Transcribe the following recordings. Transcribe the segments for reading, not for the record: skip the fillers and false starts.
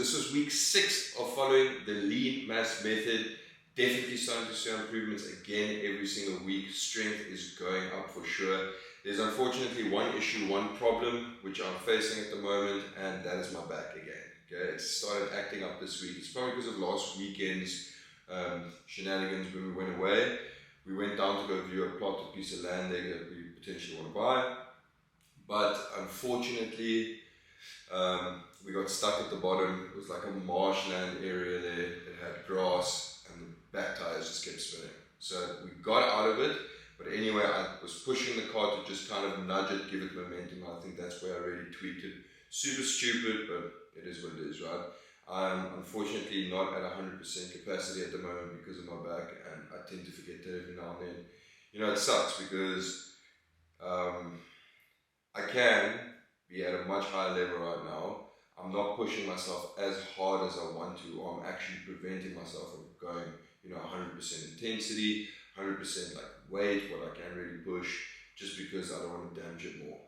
this was week 6 of following the lean mass method. Definitely starting to see improvements again every single week. Strength is going up for sure. There's unfortunately one issue, one problem which I'm facing at the moment, and that is my back again. Okay, it started acting up this week. It's probably because of last weekend's shenanigans when we went away. We went down to go view a plot, a piece of land there that we potentially want to buy. But unfortunately, we got stuck at the bottom. It was like a marshland area there. It had grass and the back tires just kept spinning. So we got out of it. But anyway, I was pushing the car to just kind of nudge it, give it momentum. I think that's where I really tweaked it. Super stupid, but it is what it is, right? I'm unfortunately not at 100% capacity at the moment because of my back, and I tend to forget that every now and then. You know, it sucks because I can be at a much higher level right now. I'm not pushing myself as hard as I want to, or I'm actually preventing myself from going, 100% intensity, 100% like weight, what I can really push, just because I don't want to damage it more.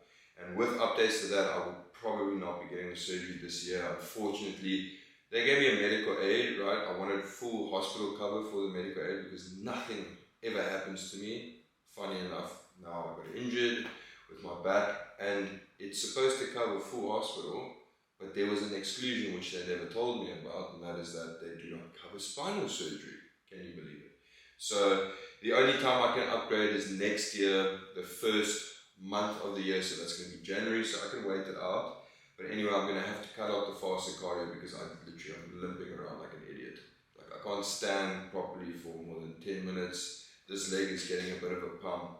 And with updates to that, I will probably not be getting the surgery this year. Unfortunately, they gave me a medical aid, right? I wanted full hospital cover for the medical aid because nothing ever happens to me. Funny enough, now I got injured with my back, and it's supposed to cover full hospital, but there was an exclusion which they never told me about, and that is that they do not cover spinal surgery. Can you believe it? So the only time I can upgrade is next year, the first month of the year, so that's going to be January, so I can wait it out. But anyway, I'm going to have to cut out the faster cardio because I'm limping around like an idiot. Like I can't stand properly for more than 10 minutes. This leg is getting a bit of a pump.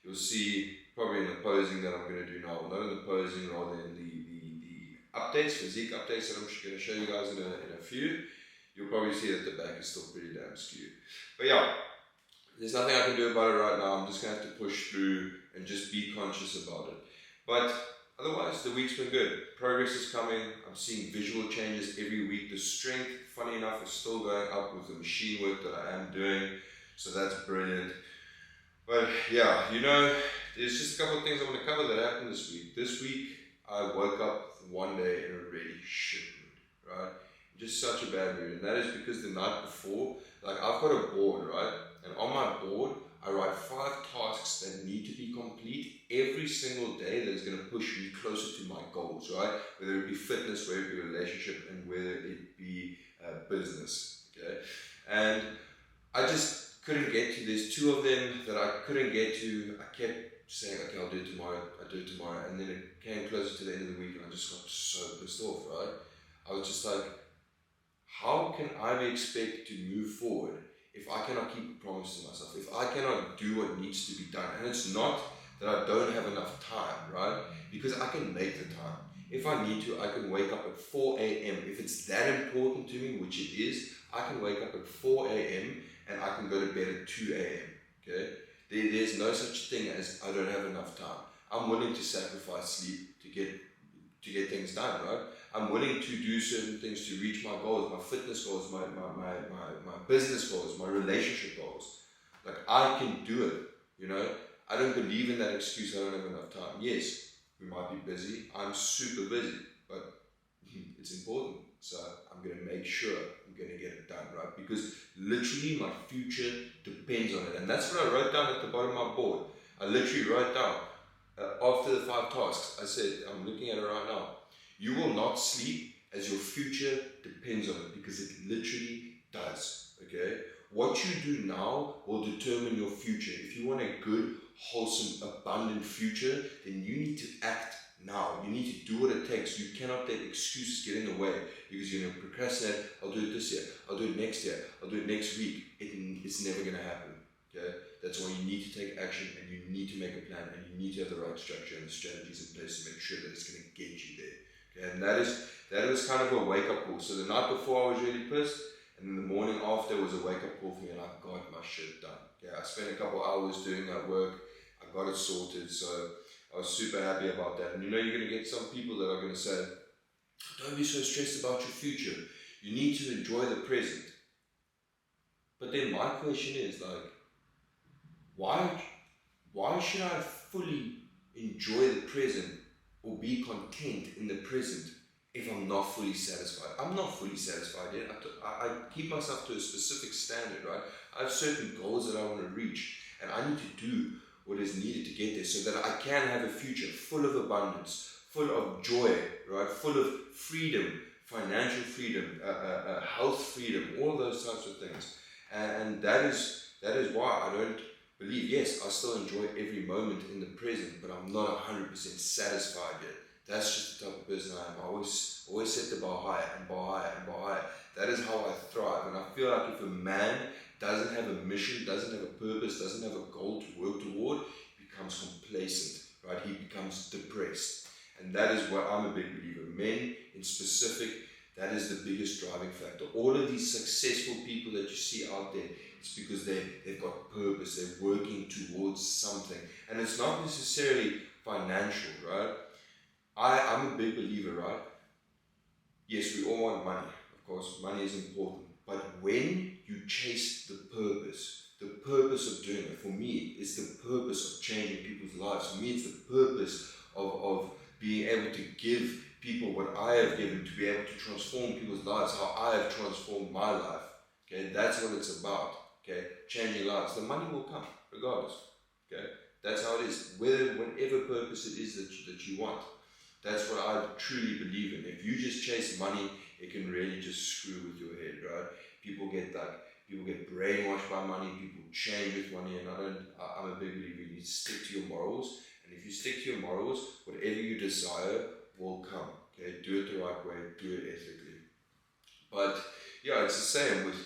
You'll see probably in the posing that I'm going to do now, not in the posing, rather in the updates, physique updates that I'm going to show you guys in a few. You'll probably see that the back is still pretty damn skewed. But yeah, there's nothing I can do about it right now. I'm just going to have to push through and just be conscious about it. But otherwise, the week's been good. Progress is coming. I'm seeing visual changes every week. The strength, funny enough, is still going up with the machine work that I am doing. So that's brilliant. But yeah, there's just a couple of things I want to cover that happened this week. This week, I woke up one day in a really shit mood, right? Just such a bad mood. And that is because the night before, like I've got a board, right? And on my board, I write 5 tasks that need to be complete every single day that is going to push me closer to my goals, right? Whether it be fitness, whether it be relationship, and whether it be business, okay? And I just couldn't get to. There's 2 of them that I couldn't get to. I kept saying, okay, I'll do it tomorrow, and then it came closer to the end of the week and I just got so pissed off, right? I was just like, how can I be expected to move forward if I cannot keep a promise to myself, if I cannot do what needs to be done? And it's not that I don't have enough time, right? Because I can make the time. If I need to, I can wake up at 4 a.m. If it's that important to me, which it is, I can wake up at 4 a.m. and I can go to bed at 2 a.m. Okay? There's no such thing as I don't have enough time. I'm willing to sacrifice sleep to get things done, right? I'm willing to do certain things to reach my goals, my fitness goals, my business goals, my relationship goals. Like I can do it, I don't believe in that excuse, I don't have enough time. Yes, we might be busy. I'm super busy, but it's important. So I'm going to make sure I'm going to get it done, right? Because literally my future depends on it. And that's what I wrote down at the bottom of my board. I literally wrote down, after the 5 tasks, I said, I'm looking at it right now. You will not sleep as your future depends on it, because it literally does, okay? What you do now will determine your future. If you want a good, wholesome, abundant future, then you need to act now. You need to do what it takes. You cannot let excuses get in the way because you're going to procrastinate. I'll do it this year. I'll do it next year. I'll do it next week. It's never going to happen, okay? That's why you need to take action, and you need to make a plan, and you need to have the right structure and the strategies in place to make sure that it's going to get you there. Okay? And that was kind of a wake-up call. So the night before I was really pissed, and then the morning after was a wake-up call for me, and I got my shit done. Okay? I spent a couple hours doing that work. I got it sorted, so I was super happy about that. And you're going to get some people that are going to say, don't be so stressed about your future. You need to enjoy the present. But then my question is why should I fully enjoy the present or be content in the present if I'm not fully satisfied. I'm not fully satisfied yet. I keep myself to a specific standard, right? I have certain goals that I want to reach, and I need to do what is needed to get there so that I can have a future full of abundance, full of joy, right? Full of freedom, financial freedom, health freedom, all those types of things. And that is why I don't believe, yes, I still enjoy every moment in the present, but I'm not 100% satisfied yet. That's just the type of person I am. I always set the bar higher and bar higher and bar higher. That is how I thrive. And I feel like if a man doesn't have a mission, doesn't have a purpose, doesn't have a goal to work toward, he becomes complacent, right? He becomes depressed. And that is what I'm a big believer. Men in specific, that is the biggest driving factor. All of these successful people that you see out there, it's because they've got purpose, they're working towards something. And it's not necessarily financial, right? I'm a big believer, right? Yes, we all want money, of course, money is important. But when you chase the purpose of doing it, for me, it's the purpose of changing people's lives. For me, it's the purpose of being able to give people what I have given, to be able to transform people's lives, how I have transformed my life. Okay, that's what it's about. Okay, changing lives. The money will come, regardless. Okay, that's how it is. Whatever purpose it is that you want. That's what I truly believe in. If you just chase money, it can really just screw with your head, right? People get brainwashed by money, people change with money, and I'm a big believer. You need to stick to your morals, and if you stick to your morals, whatever you desire will come. Okay, do it the right way, do it ethically. But yeah, it's the same with,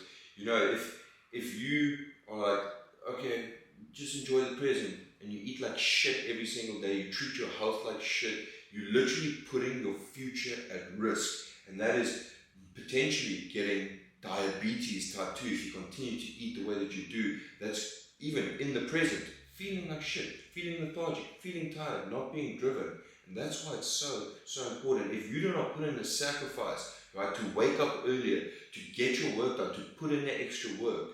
if you are like, okay, just enjoy the present, and you eat like shit every single day, you treat your health like shit, you're literally putting your future at risk, and that is potentially getting diabetes type 2 if you continue to eat the way that you do. That's even in the present, feeling like shit, feeling lethargic, feeling tired, not being driven. And that's why it's so important. If you do not put in the sacrifice, right, to wake up earlier, to get your work done, to put in the extra work,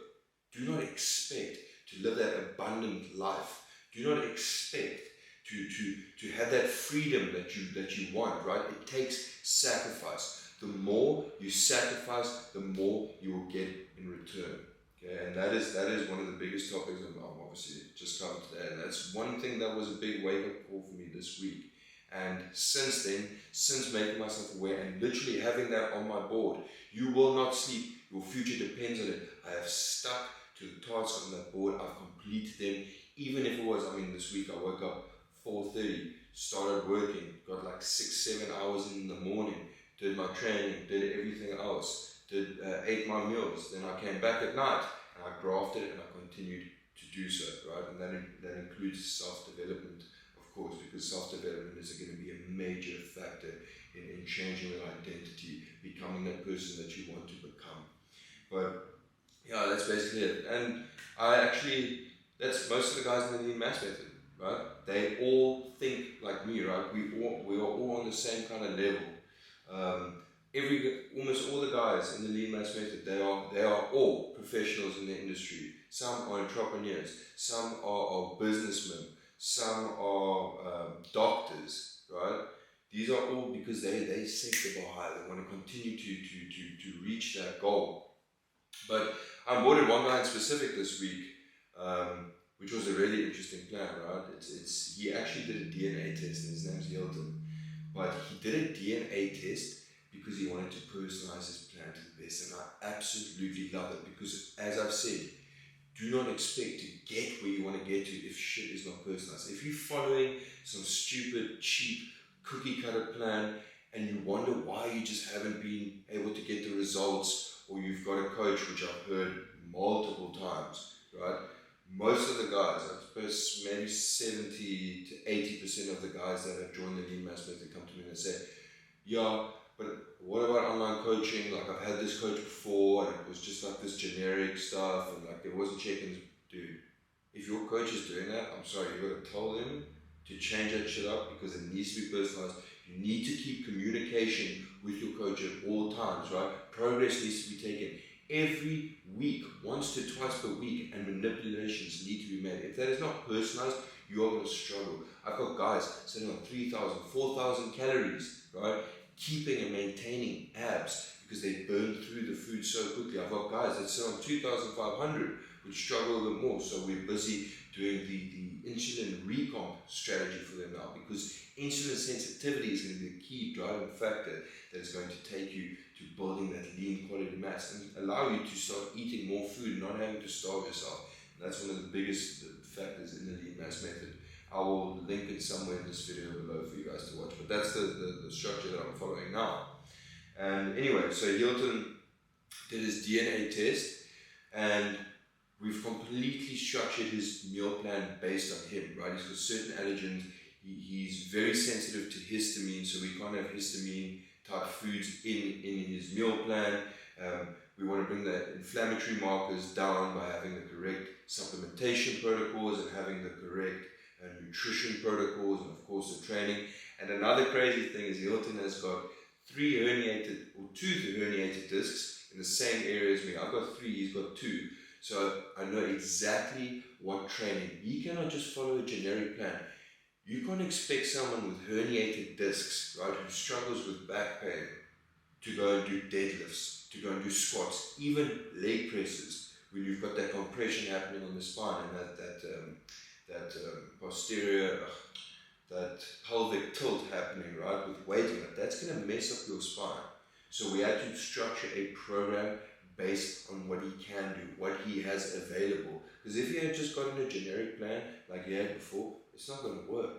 do not expect to live that abundant life. Do not expect to have that freedom that you want, right? It takes sacrifice. The more you sacrifice, the more you will get in return. Okay, and that is one of the biggest topics I'm obviously just covered today. And that's one thing that was a big wake-up call for me this week. And since then, since making myself aware and literally having that on my board, you will not sleep. Your future depends on it. I have stuck to the tasks on that board. I've completed them. Even if it was, this week I woke up 4:30, started working, got like 6-7 hours in the morning, did my training, did everything else, ate my meals, then I came back at night and I grafted and I continued to do so, right? And that includes self-development, of course, because self-development is going to be a major factor in changing your identity, becoming that person that you want to become. But yeah, that's basically it. And that's most of the guys in the Lean Mass Method, right? They all think like me, right? We are all on the same kind of level. Almost all the guys in the Lean Mass Method, they are all professionals in the industry. Some are entrepreneurs, some are businessmen, some are doctors, right? These are all because they set the bar high. They want to continue to reach that goal. But I onboarded one guy in specific this week, which was a really interesting plan, right? He actually did a DNA test, and his name's Hilton. But he did a DNA test because he wanted to personalize his plan to the best, and I absolutely love it because, as I've said, do not expect to get where you want to get to if shit is not personalized. If you're following some stupid, cheap, cookie-cutter plan and you wonder why you just haven't been able to get the results, or you've got a coach, which I've heard multiple times, right? Most of the guys, I suppose maybe 70 to 80% of the guys that have joined the Lean Mass Method come to me and say, yeah, but what about online coaching? Like, I've had this coach before and it was just like this generic stuff and like there wasn't check-ins. Dude, if your coach is doing that, I'm sorry, you've got to tell them to change that shit up because it needs to be personalized. You need to keep communication with your coach at all times, right? Progress needs to be taken every week, once to twice per week, and manipulations need to be made. If that is not personalized, you are going to struggle. I've got guys sitting on 3,000, 4,000 calories, right? keeping and maintaining abs because they burn through the food so quickly. I've got guys that sit on 2,500 which struggle a bit more, so we're busy doing the insulin recomp strategy for them now, because insulin sensitivity is going to be the key driving factor that is going to take you to building that lean quality mass and allow you to start eating more food, not having to starve yourself. And that's one of the biggest factors in the lean mass method. I will link it somewhere in this video below for you guys to watch, but that's the structure that I'm following now. And anyway, so Hilton did his DNA test, and we've completely structured his meal plan based on him, right? He's got certain allergens. He's very sensitive to histamine, so we can't have histamine type foods in his meal plan. We want to bring the inflammatory markers down by having the correct supplementation protocols and having the correct nutrition protocols, and of course the training. And another crazy thing is Hilton has got two herniated discs in the same area as me. I've got 3, he's got 2. So I know exactly what training. He cannot just follow a generic plan. You can't expect someone with herniated discs, right, who struggles with back pain, to go and do deadlifts, to go and do squats, even leg presses, when you've got that compression happening on the spine and that posterior, that pelvic tilt happening, right, with weight on it. That's going to mess up your spine. So we had to structure a program based on what he can do, what he has available. Because if he had just gotten a generic plan like he had before, it's not going to work,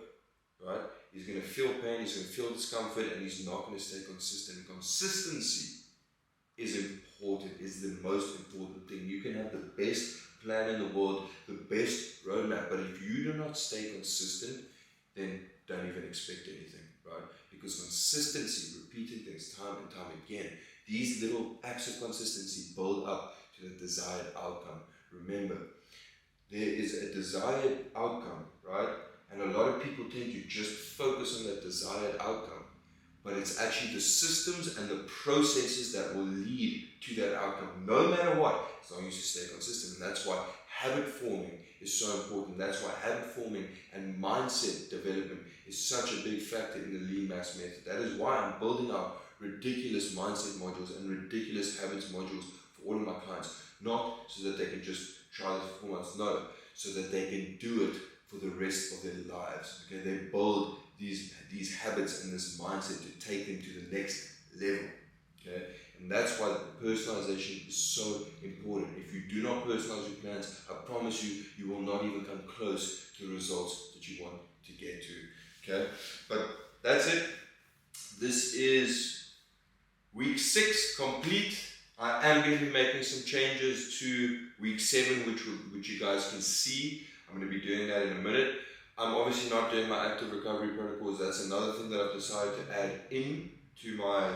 right? He's going to feel pain, he's going to feel discomfort, and he's not going to stay consistent. Consistency is important, is the most important thing. You can have the best plan in the world, the best roadmap, but if you do not stay consistent, then don't even expect anything, right? Because consistency, repeating things time and time again, these little acts of consistency build up to the desired outcome. Remember, there is a desired outcome, right? And a lot of people tend to just focus on that desired outcome, but it's actually the systems and the processes that will lead to that outcome, no matter what, as long as you stay consistent. And that's why habit forming is so important. That's why habit forming and mindset development is such a big factor in the lean mass method. That is why I'm building out ridiculous mindset modules and ridiculous habits modules for all of my clients, not so that they can just try this for 4 months, no, so that they can do it for the rest of their lives. Okay, they build these habits and this mindset to take them to the next level. Okay, and that's why personalization is so important. If you do not personalize your plans, I promise you, you will not even come close to the results that you want to get to. Okay, but that's it. This is week 6 complete. I am going to be making some changes to week 7, which you guys can see. I'm going to be doing that in a minute. I'm obviously not doing my active recovery protocols. That's another thing that I've decided to add in to my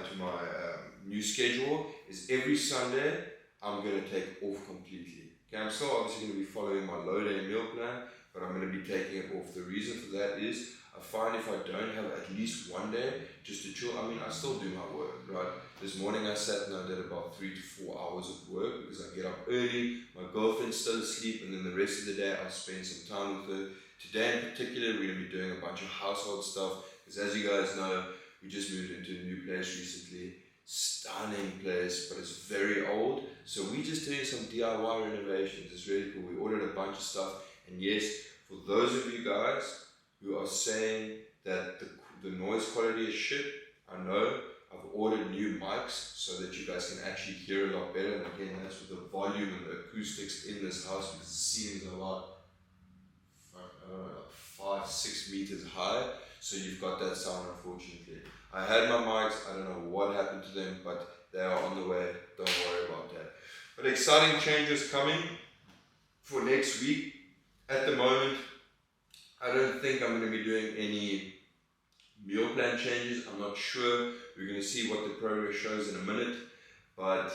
new schedule. Is every Sunday I'm going to take off completely. Okay, I'm still obviously going to be following my low day meal plan, but I'm going to be taking it off. The reason for that is I find if I don't have at least one day just to chill, I mean, I still do my work, right? This morning I sat and I did about 3 to 4 hours of work because I get up early, my girlfriend's still asleep, and then the rest of the day I'll spend some time with her. Today in particular, we're going to be doing a bunch of household stuff, because as you guys know, we just moved into a new place recently. Stunning place, but it's very old. So we're just doing some DIY renovations. It's really cool. We ordered a bunch of stuff, and yes, for those of you guys who are saying that the noise quality is shit, I know. I've ordered new mics so that you guys can actually hear a lot better. And again, that's with the volume and the acoustics in this house, because the ceilings are about 5-6 meters high. So you've got that sound, unfortunately. I had my mics, I don't know what happened to them, but they are on the way. Don't worry about that. But exciting changes coming for next week. At the moment, I don't think I'm going to be doing any meal plan changes. I'm not sure. We're going to see what the progress shows in a minute. But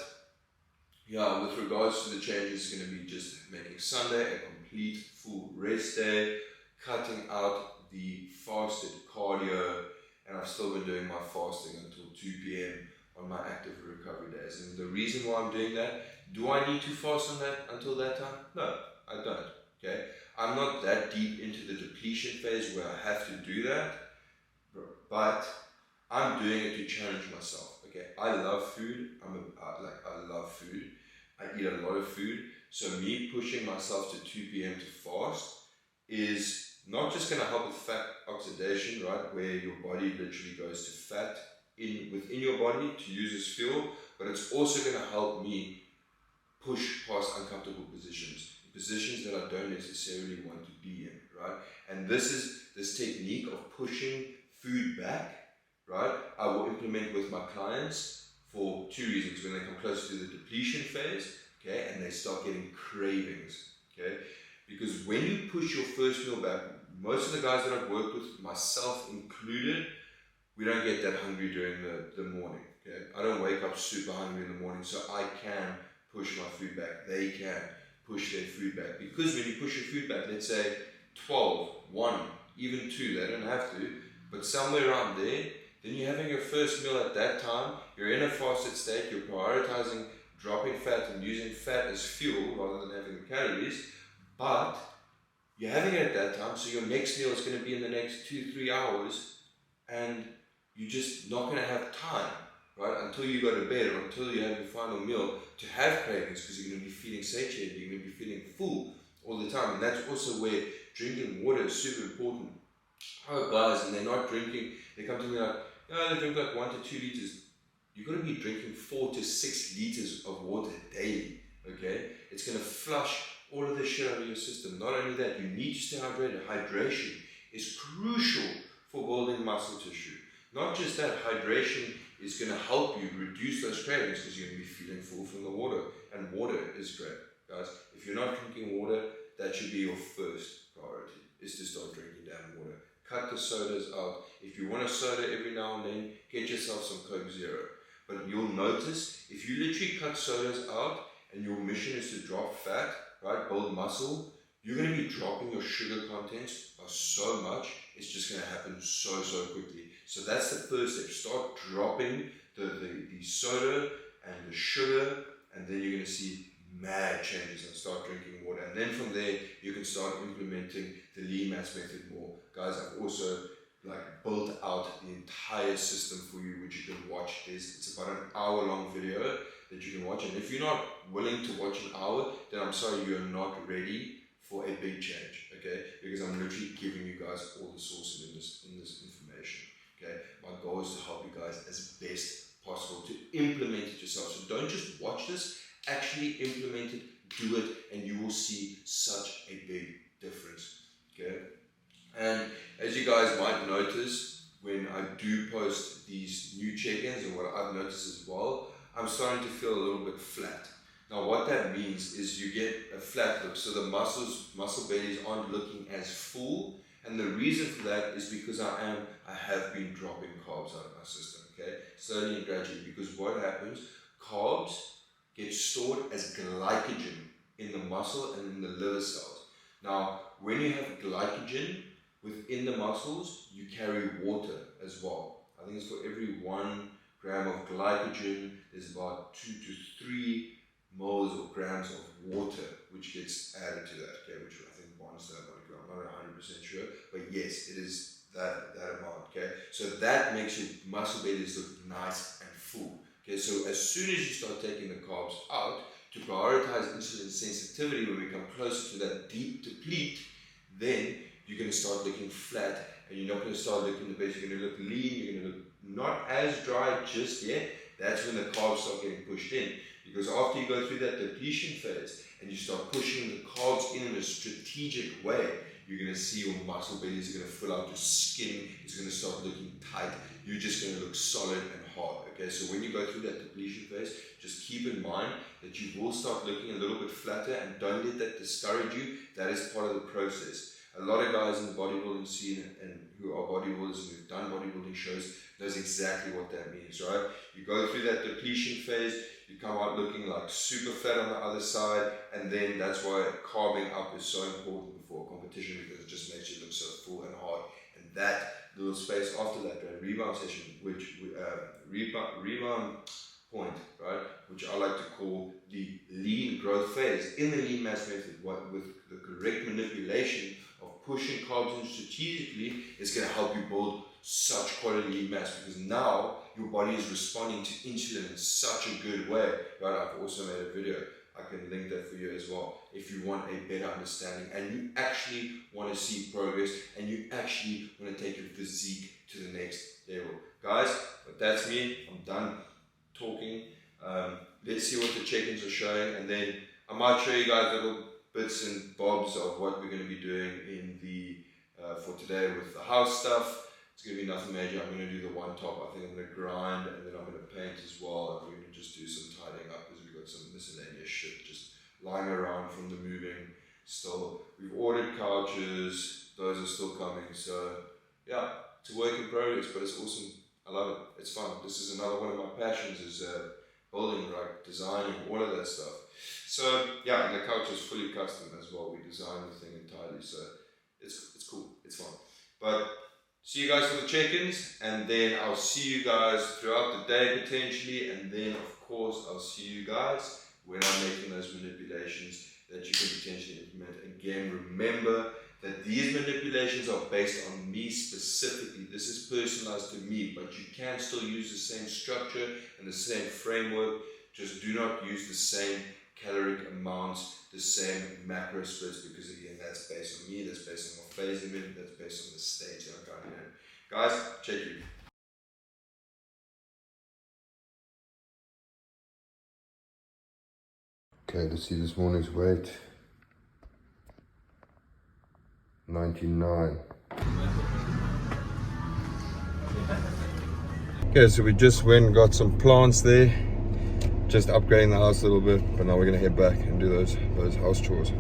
yeah, with regards to the changes, it's going to be just making Sunday a complete full rest day, cutting out the fasted cardio, and I've still been doing my fasting until 2 p.m. on my active recovery days. And the reason why I'm doing that, do I need to fast on that until that time? No, I don't. Okay, I'm not that deep into the depletion phase where I have to do that, but I'm doing it to challenge myself. Okay, I love food. I love food. I eat a lot of food. So me pushing myself to 2 p.m. to fast is not just going to help with fat oxidation, right, where your body literally goes to fat within your body to use as fuel, but it's also going to help me push past uncomfortable positions that I don't necessarily want to be in, right? And this technique of pushing food back, right, I will implement with my clients for 2 reasons. When they come close to the depletion phase, okay, and they start getting cravings, okay? Because when you push your first meal back, most of the guys that I've worked with, myself included, we don't get that hungry during the morning, okay? I don't wake up super hungry in the morning, so I can push my food back. They can push their food back. Because when you push your food back, let's say 12, 1, even 2, they don't have to, but somewhere around there, then you're having your first meal at that time, you're in a fasted state, you're prioritizing dropping fat and using fat as fuel rather than having the calories, but you're having it at that time, so your next meal is going to be in the next 2-3 hours, and you're just not going to have time, right, until you go to bed or until you have your final meal to have cravings, because you're going to be feeling satiated, you're going to be feeling full all the time. And that's also where drinking water is super important. Oh, guys, and they're not drinking, they come to me like, oh, they drink like 1 to 2 liters. You've got to be drinking 4 to 6 liters of water daily, okay? It's going to flush all of the shit out of your system. Not only that, you need to stay hydrated. Hydration is crucial for building muscle tissue. Not just that, hydration is going to help you reduce those cravings because you're going to be feeling full from the water. And water is great, guys. If you're not drinking water, that should be your first priority, is to start drinking damn water. Cut the sodas out. If you want a soda every now and then, get yourself some Coke Zero. But you'll notice, if you literally cut sodas out and your mission is to drop fat, right, build muscle, you're going to be dropping your sugar content by so much, it's just going to happen so quickly. So that's the first step. Start dropping the soda and the sugar, and then you're going to see mad changes, and start drinking water. And then from there, you can start implementing the lean mass method more. Guys, I've also built out the entire system for you, which you can watch. It's about an hour-long video that you can watch. And if you're not willing to watch an hour, then I'm sorry, you're not ready for a big change, okay? Because I'm literally giving you guys all the sources in this information, okay? My goal is to help you guys as best possible to implement it yourself. So don't just watch this, actually implement it, do it, and you will see such a big difference, okay? And as you guys might notice, when I do post these new check-ins, and what I've noticed as well, I'm starting to feel a little bit flat. Now what that means is you get a flat look, so the muscle bellies aren't looking as full, and the reason for that is because I have been dropping carbs out of my system, okay, slowly and gradually, because what happens, carbs get stored as glycogen in the muscle and in the liver cells. Now when you have glycogen within the muscles, you carry water as well. I think it's for every 1 gram of glycogen, there's about 2 to 3 moles or grams of water which gets added to that, okay, which I think bonds that molecule. I'm not 100% sure, but yes, it is that amount, okay. So that makes your muscle bellies look nice and full, okay. So as soon as you start taking the carbs out to prioritize insulin sensitivity, when we come closer to that deep deplete, then you're going to start looking flat, and you're not going to start looking the best. You're going to look lean, you're going to look not as dry just yet. That's when the carbs start getting pushed in. Because after you go through that depletion phase and you start pushing the carbs in a strategic way, you're going to see your muscle bellies are going to fill out, your skin is going to start looking tight. You're just going to look solid and hard. Okay, so when you go through that depletion phase, just keep in mind that you will start looking a little bit flatter, and don't let that discourage you. That is part of the process. A lot of guys in the bodybuilding scene and who are bodybuilders and who've done bodybuilding shows knows exactly what that means, right? You go through that depletion phase, you come out looking like super fat on the other side, and then that's why carbing up is so important before competition, because it just makes you look so full and hard. And that little space after that rebound session, which rebound point, right, which I like to call the lean growth phase in the lean mass method, with the correct manipulation of pushing carbs in strategically, is going to help you build such quality mass, because now your body is responding to insulin in such a good way, right? I've also made a video, I can link that for you as well, if you want a better understanding and you actually want to see progress and you actually want to take your physique to the next level. Guys, but that's me, I'm done talking. Let's see what the check-ins are showing, and then I might show you guys little bits and bobs of what we're going to be doing in the for today with the house stuff. It's going to be nothing major. I'm going to do the one top. I think I'm going to grind, and then I'm going to paint as well, and we're going to just do some tidying up because we've got some miscellaneous shit just lying around from the moving still. We've ordered couches, those are still coming, so yeah, it's a work in progress, but it's awesome. I love it. It's fun. This is another one of my passions, is building, like designing, all of that stuff. So yeah, and the couch is fully custom as well. We designed the thing entirely, so it's cool. It's fun. But see you guys for the check-ins, and then I'll see you guys throughout the day potentially, and then of course I'll see you guys when I'm making those manipulations that you can potentially implement. Again, remember that these manipulations are based on me specifically. This is personalized to me, but you can still use the same structure and the same framework. Just do not use the same caloric amounts, the same macro splits, because again, that's based on me, that's based on my phase limit, that's based on the stage that I'm currently in. Guys, check you. Okay, let's see this morning's weight. 99. Okay, so we just went and got some plants there, just upgrading the house a little bit, but now we're gonna head back and do those house chores.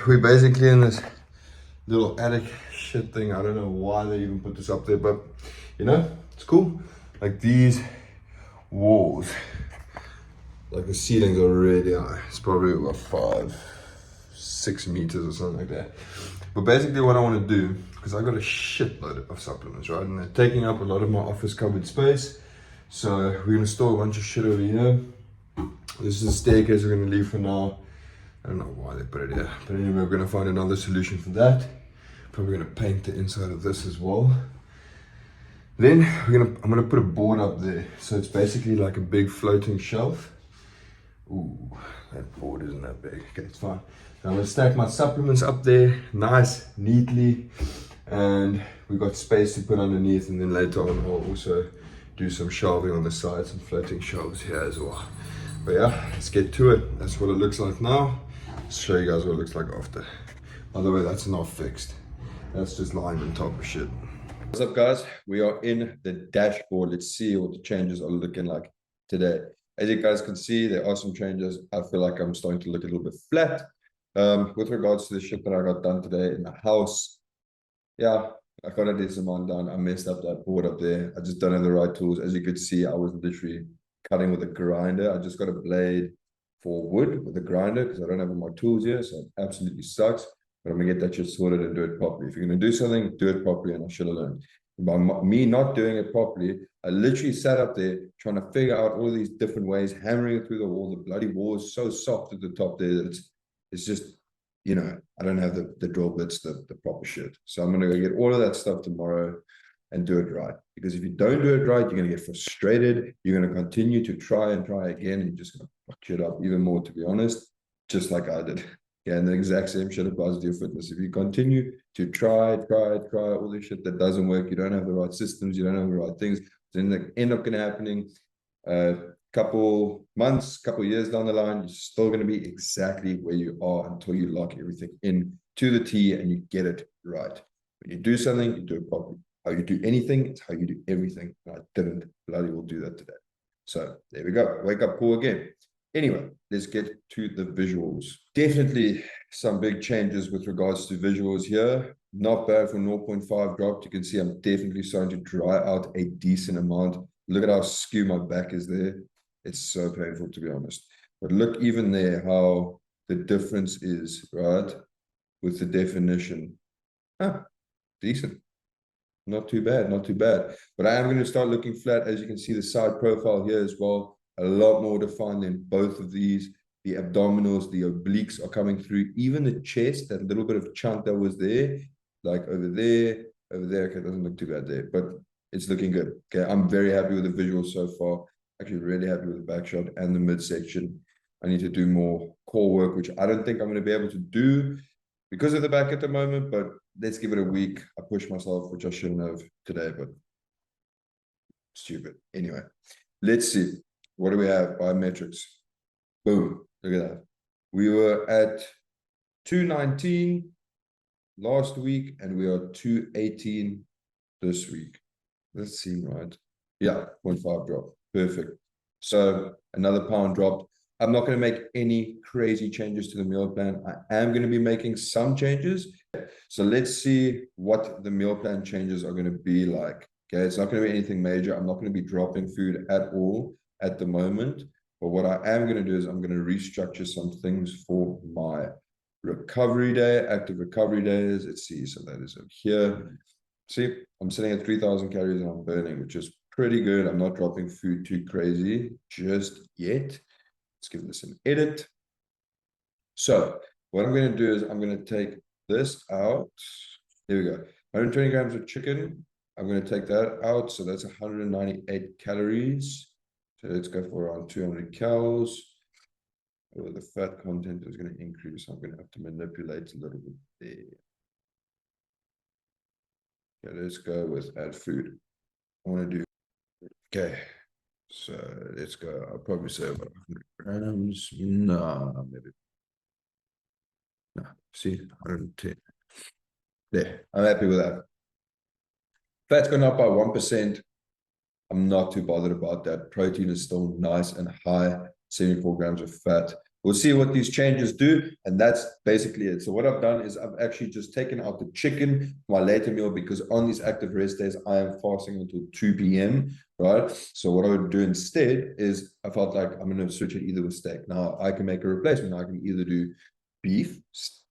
We're basically in this little attic shit thing. I don't know why they even put this up there, but you know, it's cool. Like these walls, like the ceilings are really high. It's probably about 5-6 meters or something like that. But basically what I want to do, because I got a shitload of supplements, right? And they're taking up a lot of my office cupboard space. So we're gonna store a bunch of shit over here. This is the staircase we're gonna leave for now. I don't know why they put it here, but anyway, we're gonna find another solution for that. Probably gonna paint the inside of this as well. Then I'm gonna put a board up there, so it's basically like a big floating shelf. Ooh, that board isn't that big. Okay, it's fine. So I'm gonna stack my supplements up there, nice, neatly, and we've got space to put underneath. And then later on, I'll also do some shelving on the sides and floating shelves here as well. But yeah, let's get to it. That's what it looks like now. I'll show you guys what it looks like after. By the way, that's not fixed. That's just lying on top of shit. What's up, guys? We are in the dashboard. Let's see what the changes are looking like today. As you guys can see, there are some changes. I feel like I'm starting to look a little bit flat. With regards to the shit that I got done today in the house, yeah, I got a decent amount done. I messed up that board up there. I just don't have the right tools. As you could see, I was literally cutting with a grinder. I just got a blade for wood with a grinder because I don't have all my tools here, so it absolutely sucks. But I'm gonna get that shit sorted and do it properly. If you're gonna do something, do it properly, and I should have learned. By me not doing it properly, I literally sat up there trying to figure out all these different ways, hammering it through the wall. The bloody wall is so soft at the top there that it's just, you know, I don't have the drill bits, the proper shit. So I'm gonna go get all of that stuff tomorrow and do it right. Because if you don't do it right, you're gonna get frustrated. You're gonna continue to try and try again, and you're just gonna fuck shit up even more, to be honest, just like I did. Yeah, and the exact same shit applies to your fitness. If you continue to try all this shit that doesn't work, you don't have the right systems, you don't have the right things, then they end up gonna happening couple months, couple years down the line, you're still going to be exactly where you are until you lock everything in to the T and you get it right. When you do something, you do it properly. How you do anything, it's how you do everything. And I didn't bloody well do that today. So there we go. Wake up call again. Anyway, let's get to the visuals. Definitely some big changes with regards to visuals here. Not bad for 0.5 dropped. You can see I'm definitely starting to dry out a decent amount. Look at how skew my back is there. It's so painful, to be honest. But look even there how the difference is, right? With the definition. Ah, decent. Not too bad, not too bad. But I am going to start looking flat. As you can see, the side profile here as well, a lot more defined than both of these. The abdominals, the obliques are coming through. Even the chest, that little bit of chunk that was there, like over there. Okay, it doesn't look too bad there, but it's looking good. Okay, I'm very happy with the visual so far. Actually, really happy with the back shot and the midsection. I need to do more core work, which I don't think I'm going to be able to do because of the back at the moment, but let's give it a week. I pushed myself, which I shouldn't have today, but stupid. Anyway, let's see. What do we have? Biometrics. Boom. Look at that. We were at 219 last week, and we are 218 this week. Let's see, right? Yeah, 0.5 drop. Perfect. So another pound dropped. I'm not going to make any crazy changes to the meal plan. I am going to be making some changes. So let's see what the meal plan changes are going to be like. Okay, it's not going to be anything major. I'm not going to be dropping food at all at the moment. But what I am going to do is I'm going to restructure some things for my recovery day, active recovery days. Let's see. So that is over here. See, I'm sitting at 3,000 calories and I'm burning, which is pretty good. I'm not dropping food too crazy just yet. Let's give this an edit. So what I'm going to do is I'm going to take this out. Here we go. 120 grams of chicken. I'm going to take that out. So that's 198 calories. So let's go for around 200 calories. Oh, the fat content is going to increase. I'm going to have to manipulate a little bit there. Okay, let's go with add food. I want to do, okay. So let's go. I'll probably say about 100 grams. No, maybe. No, see, 110. There, I'm happy with that. Fat's gone up by 1%. I'm not too bothered about that. Protein is still nice and high, 74 grams of fat. We'll see what these changes do, and that's basically it. So what I've done is I've actually just taken out the chicken, my later meal, because on these active rest days, I am fasting until 2 p.m., right? So what I would do instead is I felt like I'm going to switch it either with steak. Now, I can make a replacement. I can either do beef,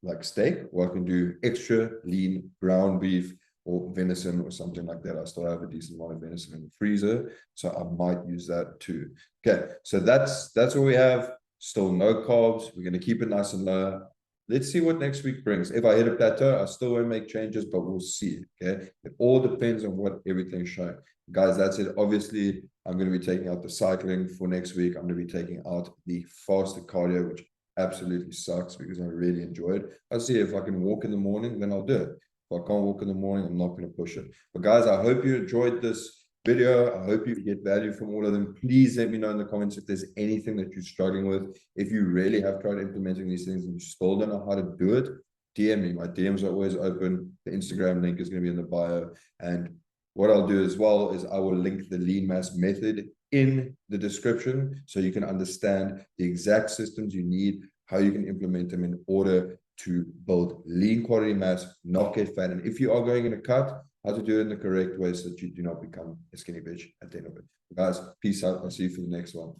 like steak, or I can do extra lean ground beef, or venison or something like that. I still have a decent amount of venison in the freezer, so I might use that too. Okay, so that's what we have. Still no carbs. We're going to keep it nice and low. Let's see what next week brings. If I hit a plateau, I still won't make changes, but we'll see. Okay, it all depends on what everything's showing. Guys, that's it. Obviously, I'm going to be taking out the cycling for next week. I'm going to be taking out the faster cardio, which absolutely sucks because I really enjoy it. I'll see if I can walk in the morning, then I'll do it. If I can't walk in the morning, I'm not going to push it. But guys, I hope you enjoyed this video. I hope you get value from all of them. Please let me know in the comments if there's anything that you're struggling with. If you really have tried implementing these things and you still don't know how to do it, DM me. My DMs are always open. The Instagram link is going to be in the bio. And what I'll do as well is I will link the lean mass method in the description so you can understand the exact systems you need, how you can implement them in order to build lean quality mass, not get fat. And if you are going in a cut, how to do it in the correct way so that you do not become a skinny bitch at the end of it. Guys, peace out. I'll see you for the next one.